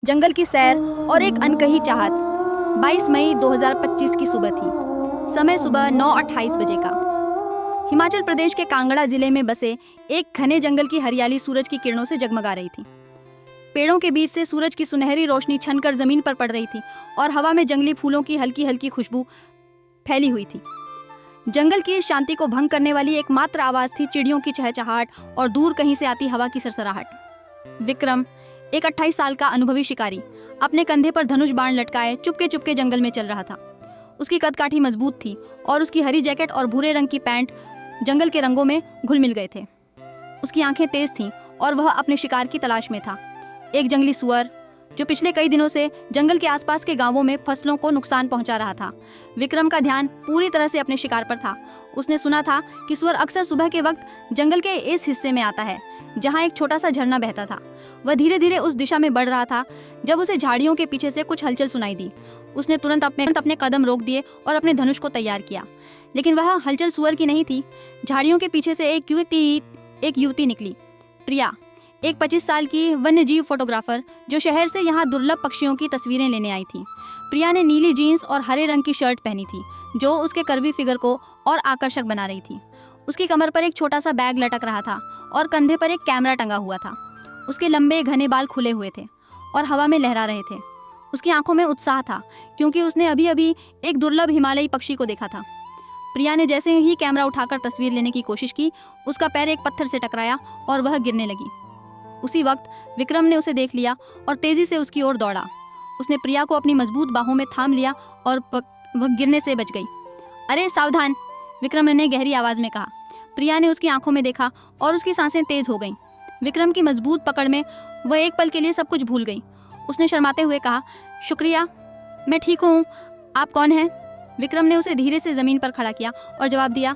जंगल की सैर और एक अनकही चाहत। 22 मई 2025 की सुबह थी। समय सुबह 9:28 बजे का। हिमाचल प्रदेश के कांगड़ा जिले में बसे एक घने जंगल की हरियाली सूरज की किरणों से जगमगा रही थी। पेड़ों के बीच से सूरज की सुनहरी रोशनी छनकर जमीन पर पड़ रही थी और हवा में जंगली फूलों की हल्की हल्की खुशबू फैली हुई थी। जंगल की इस शांति को भंग करने वाली एकमात्र आवाज थी चिड़ियों की चहचहाट और दूर कहीं से आती हवा की सरसराहट। विक्रम, एक 28 साल का अनुभवी शिकारी, अपने कंधे पर धनुष बाण लटकाए चुपके चुपके जंगल में चल रहा था। उसकी कदकाठी मजबूत थी और उसकी हरी जैकेट और भूरे रंग की पैंट जंगल के रंगों में घुल मिल गए थे। उसकी आंखें तेज थीं और वह अपने शिकार की तलाश में था। एक जंगली सुअर जो पिछले कई दिनों से जंगल के आसपास के गांवों में फसलों को नुकसान पहुंचा रहा था। विक्रम का ध्यान पूरी तरह से अपने शिकार पर था। उसने सुना था कि सुअर अक्सर सुबह के वक्त जंगल के इस हिस्से में आता है जहां एक छोटा सा झरना बहता था। वह धीरे धीरे उस दिशा में बढ़ रहा था जब उसे झाड़ियों के पीछे से कुछ हलचल सुनाई दी। उसने तुरंत अपने कदम रोक दिए और अपने धनुष को तैयार किया, लेकिन वह हलचल सुअर की नहीं थी। झाड़ियों के पीछे से एक युवती निकली, प्रिया, एक 25 साल की वन्यजीव फोटोग्राफर जो शहर से यहाँ दुर्लभ पक्षियों की तस्वीरें लेने आई थी। प्रिया ने नीली जीन्स और हरे रंग की शर्ट पहनी थी जो उसके कर्वी फिगर को और आकर्षक बना रही थी। उसकी कमर पर एक छोटा सा बैग लटक रहा था और कंधे पर एक कैमरा टंगा हुआ था। उसके लंबे घने बाल खुले हुए थे और हवा में लहरा रहे थे। उसकी आंखों में उत्साह था क्योंकि उसने अभी अभी एक दुर्लभ हिमालयी पक्षी को देखा था। प्रिया ने जैसे ही कैमरा उठाकर तस्वीर लेने की कोशिश की, उसका पैर एक पत्थर से टकराया और वह गिरने लगी। उसी वक्त विक्रम ने उसे देख लिया और तेजी से उसकी ओर दौड़ा। उसने प्रिया को अपनी मजबूत बाहों में थाम लिया और वह गिरने से बच गई। अरे सावधान, विक्रम ने गहरी आवाज में कहा। प्रिया ने उसकी आंखों में देखा और उसकी सांसें तेज हो गईं। विक्रम की मजबूत पकड़ में वह एक पल के लिए सब कुछ भूल गई। उसने शर्माते हुए कहा, शुक्रिया, मैं ठीक हूँ, आप कौन हैं? विक्रम ने उसे धीरे से जमीन पर खड़ा किया और जवाब दिया,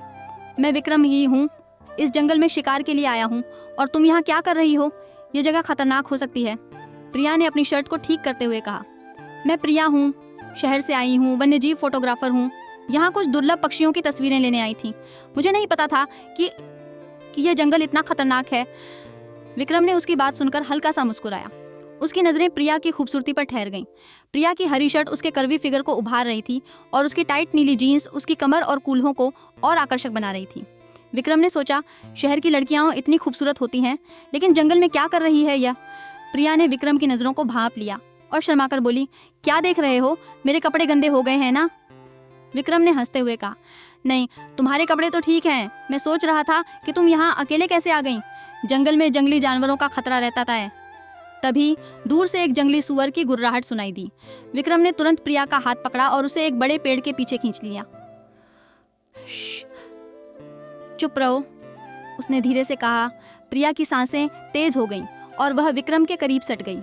मैं विक्रम ही हूँ, इस जंगल में शिकार के लिए आया हूँ। और तुम यहाँ क्या कर रही हो? ये जगह खतरनाक हो सकती है। प्रिया ने अपनी शर्ट को ठीक करते हुए कहा, मैं प्रिया हूँ, शहर से आई हूँ, वन्यजीव फोटोग्राफर हूँ, यहाँ कुछ दुर्लभ पक्षियों की तस्वीरें लेने आई थी। मुझे नहीं पता था कि यह जंगल इतना खतरनाक है। विक्रम ने उसकी बात सुनकर हल्का सा मुस्कुराया। उसकी नजरें प्रिया की खूबसूरती पर ठहर गईं। प्रिया की हरी शर्ट उसके कर्वी फिगर को उभार रही थी और उसकी टाइट नीली जीन्स उसकी कमर और कूल्हों को और आकर्षक बना रही थी। विक्रम ने सोचा, शहर की लड़कियां इतनी खूबसूरत होती हैं, लेकिन जंगल में क्या कर रही है यह? प्रिया ने विक्रम की नज़रों को भांप लिया और शर्माकर बोली, क्या देख रहे हो? मेरे कपड़े गंदे हो गए हैं ना? विक्रम ने हंसते हुए कहा, नहीं, तुम्हारे कपड़े तो ठीक हैं। मैं सोच रहा था कि तुम यहाँ अकेले कैसे आ गईं? जंगल में जंगली जानवरों का खतरा रहता था। तभी दूर से एक जंगली सुअर की गुर्राहट सुनाई दी। विक्रम ने तुरंत प्रिया का हाथ पकड़ा और उसे एक बड़े पेड़ के पीछे खींच लिया। चुप रहो, उसने धीरे से कहा। प्रिया की सांसें तेज हो गईं और वह विक्रम के करीब सट गई।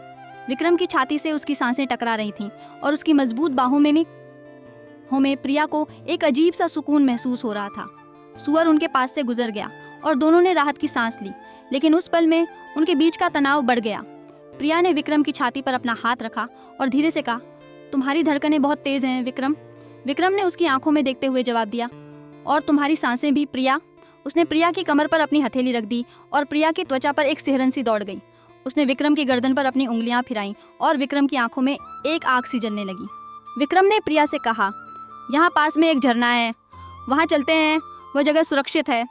विक्रम की छाती से उसकी सांसें टकरा रही थीं और उसकी मजबूत बाहों में प्रिया को एक अजीब सा सुकून महसूस हो रहा था। सुअर उनके पास से गुजर गया और दोनों ने राहत की सांस ली, लेकिन उस पल में उनके बीच का तनाव बढ़ गया। प्रिया ने विक्रम की छाती पर अपना हाथ रखा और धीरे से कहा, तुम्हारी धड़कनें बहुत तेज हैं विक्रम। विक्रम ने उसकी आंखों में देखते हुए जवाब दिया, और तुम्हारी सांसें भी प्रिया। उसने प्रिया की कमर पर अपनी हथेली रख दी और प्रिया की त्वचा पर एक सिहरन सी दौड़ गई। उसने विक्रम की गर्दन पर अपनी उंगलियां फिराईं और विक्रम की आंखों में एक आग सी जलने लगी। विक्रम ने प्रिया से कहा, यहाँ पास में एक झरना है, वहाँ चलते हैं, वह जगह सुरक्षित है।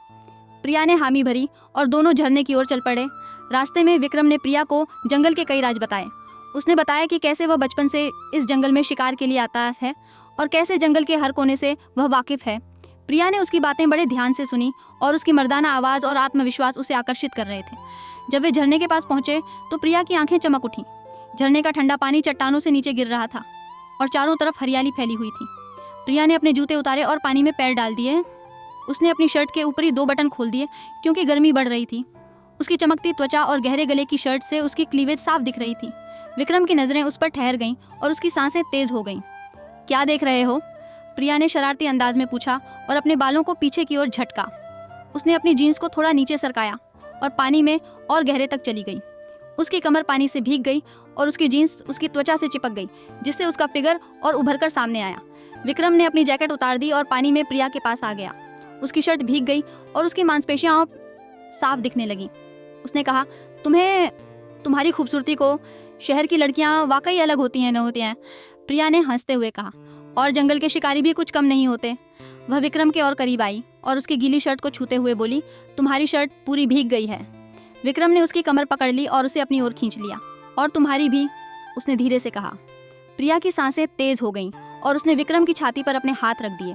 प्रिया ने हामी भरी और दोनों झरने की ओर चल पड़े। रास्ते में विक्रम ने प्रिया को जंगल के कई राज बताए। उसने बताया कि कैसे वह बचपन से इस जंगल में शिकार के लिए आता है और कैसे जंगल के हर कोने से वह वाकिफ है। प्रिया ने उसकी बातें बड़े ध्यान से सुनी और उसकी मर्दाना आवाज़ और आत्मविश्वास उसे आकर्षित कर रहे थे। जब वे झरने के पास पहुंचे तो प्रिया की आंखें चमक उठीं। झरने का ठंडा पानी चट्टानों से नीचे गिर रहा था और चारों तरफ हरियाली फैली हुई थी। प्रिया ने अपने जूते उतारे और पानी में पैर डाल दिए। उसने अपनी शर्ट के ऊपरी 2 बटन खोल दिए क्योंकि गर्मी बढ़ रही थी। उसकी चमकती त्वचा और गहरे गले की शर्ट से उसकी क्लीवेज साफ दिख रही थी। विक्रम की नज़रें उस पर ठहर गईं और उसकी सांसें तेज हो गईं। क्या देख रहे हो? प्रिया ने शरारती अंदाज में पूछा और अपने बालों को पीछे की ओर झटका। उसने अपनी जीन्स को थोड़ा नीचे सरकाया और पानी में और गहरे तक चली गई। उसकी कमर पानी से भीग गई और उसकी जीन्स उसकी त्वचा से चिपक गई, जिससे उसका फिगर और उभरकर सामने आया। विक्रम ने अपनी जैकेट उतार दी और पानी में प्रिया के पास आ गया। उसकी शर्ट भीग गई और उसकी मांसपेशियां साफ दिखने लगी। उसने कहा, तुम्हारी खूबसूरती को शहर की लड़कियां वाकई अलग होती हैं, न होती हैं, प्रिया ने हंसते हुए कहा। और जंगल के शिकारी भी कुछ कम नहीं होते। वह विक्रम के और करीब आई और उसकी गीली शर्ट को छूते हुए बोली, तुम्हारी शर्ट पूरी भीग गई है। विक्रम ने उसकी कमर पकड़ ली और उसे अपनी ओर खींच लिया। और तुम्हारी भी, उसने धीरे से कहा। प्रिया की सांसें तेज हो गईं और उसने विक्रम की छाती पर अपने हाथ रख दिए।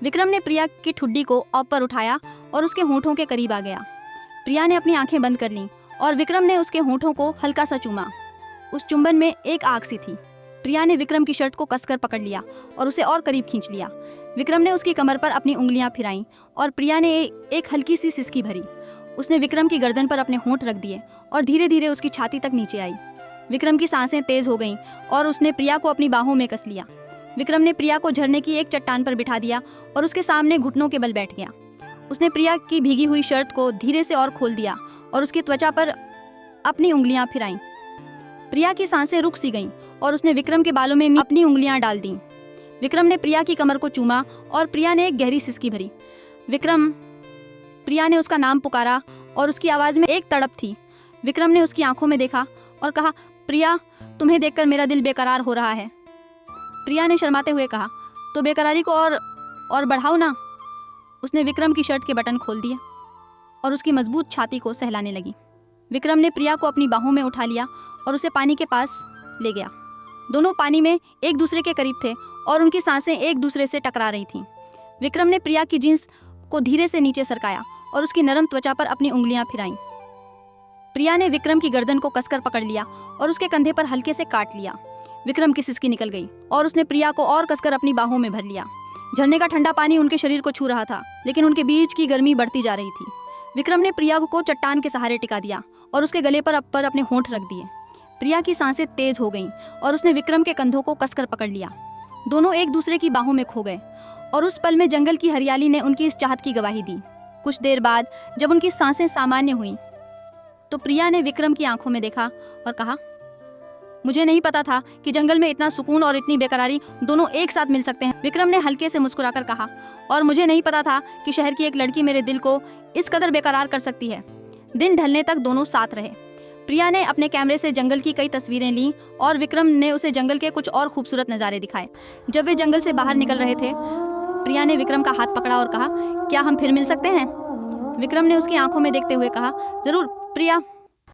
विक्रम ने प्रिया की ठुड्डी को ऊपर उठाया और उसके होंठों के करीब आ गया। प्रिया ने अपनी आंखें बंद कर लीं और विक्रम ने उसके होंठों को हल्का सा चूमा। उस चुंबन में एक आग सी थी। प्रिया ने विक्रम की शर्ट को कसकर पकड़ लिया और उसे और करीब खींच लिया। विक्रम ने उसकी कमर पर अपनी उंगलियां फिराईं और प्रिया ने एक हल्की सी सिसकी भरी। उसने विक्रम की गर्दन पर अपने होंठ रख दिए और धीरे धीरे उसकी छाती तक नीचे आई। विक्रम की सांसें तेज हो गईं और उसने प्रिया को अपनी बाहों में कस लिया। विक्रम ने प्रिया को झरने की एक चट्टान पर बिठा दिया और उसके सामने घुटनों के बल बैठ गया। उसने प्रिया की भीगी हुई शर्ट को धीरे से और खोल दिया और उसकी त्वचा पर अपनी उंगलियां फिराईं। प्रिया की सांसें रुक सी गईं और उसने विक्रम के बालों में अपनी उंगलियां डाल दीं। विक्रम ने प्रिया की कमर को चूमा और प्रिया ने एक गहरी सिसकी भरी। विक्रम, प्रिया ने उसका नाम पुकारा और उसकी आवाज़ में एक तड़प थी। विक्रम ने उसकी आंखों में देखा और कहा, प्रिया, तुम्हें देखकर मेरा दिल बेकरार हो रहा है। प्रिया ने शर्माते हुए कहा, तो बेकरारी को और बढ़ाओ ना। उसने विक्रम की शर्ट के बटन खोल दिए और उसकी मजबूत छाती को सहलाने लगी। विक्रम ने प्रिया को अपनी बाहों में उठा लिया और उसे पानी के पास ले गया। दोनों पानी में एक दूसरे के करीब थे और उनकी सांसें एक दूसरे से टकरा रही थीं। विक्रम ने प्रिया की जींस को धीरे से नीचे सरकाया और उसकी नरम त्वचा पर अपनी उंगलियां फिराईं। प्रिया ने विक्रम की गर्दन को कसकर पकड़ लिया और उसके कंधे पर हल्के से काट लिया। विक्रम की सिसकी निकल गई और उसने प्रिया को और कसकर अपनी बाहों में भर लिया। झरने का ठंडा पानी उनके शरीर को छू रहा था, लेकिन उनके बीच की गर्मी बढ़ती जा रही थी। विक्रम ने प्रिया को चट्टान के सहारे टिका दिया और उसके गले पर अपने होंठ रख दिए। प्रिया की सांसें तेज हो गईं और उसने विक्रम के कंधों को कसकर पकड़ लिया। दोनों एक दूसरे की बाहों में खो गए और उस पल में जंगल की हरियाली ने उनकी इस चाहत की गवाही दी। कुछ देर बाद जब उनकी सांसें सामान्य हुईं, तो प्रिया ने विक्रम की आंखों में देखा और कहा, मुझे नहीं पता था कि जंगल में इतना सुकून और इतनी बेकरारी दोनों एक साथ मिल सकते हैं। विक्रम ने हल्के से मुस्कुराकर कहा, और मुझे नहीं पता था कि शहर की एक लड़की मेरे दिल को इस कदर बेकरार कर सकती है। दिन ढलने तक दोनों साथ रहे। प्रिया ने अपने कैमरे से जंगल की कई तस्वीरें लीं और विक्रम ने उसे जंगल के कुछ और खूबसूरत नज़ारे दिखाए। जब वे जंगल से बाहर निकल रहे थे, प्रिया ने विक्रम का हाथ पकड़ा और कहा, क्या हम फिर मिल सकते हैं? विक्रम ने उसकी आंखों में देखते हुए कहा, जरूर प्रिया।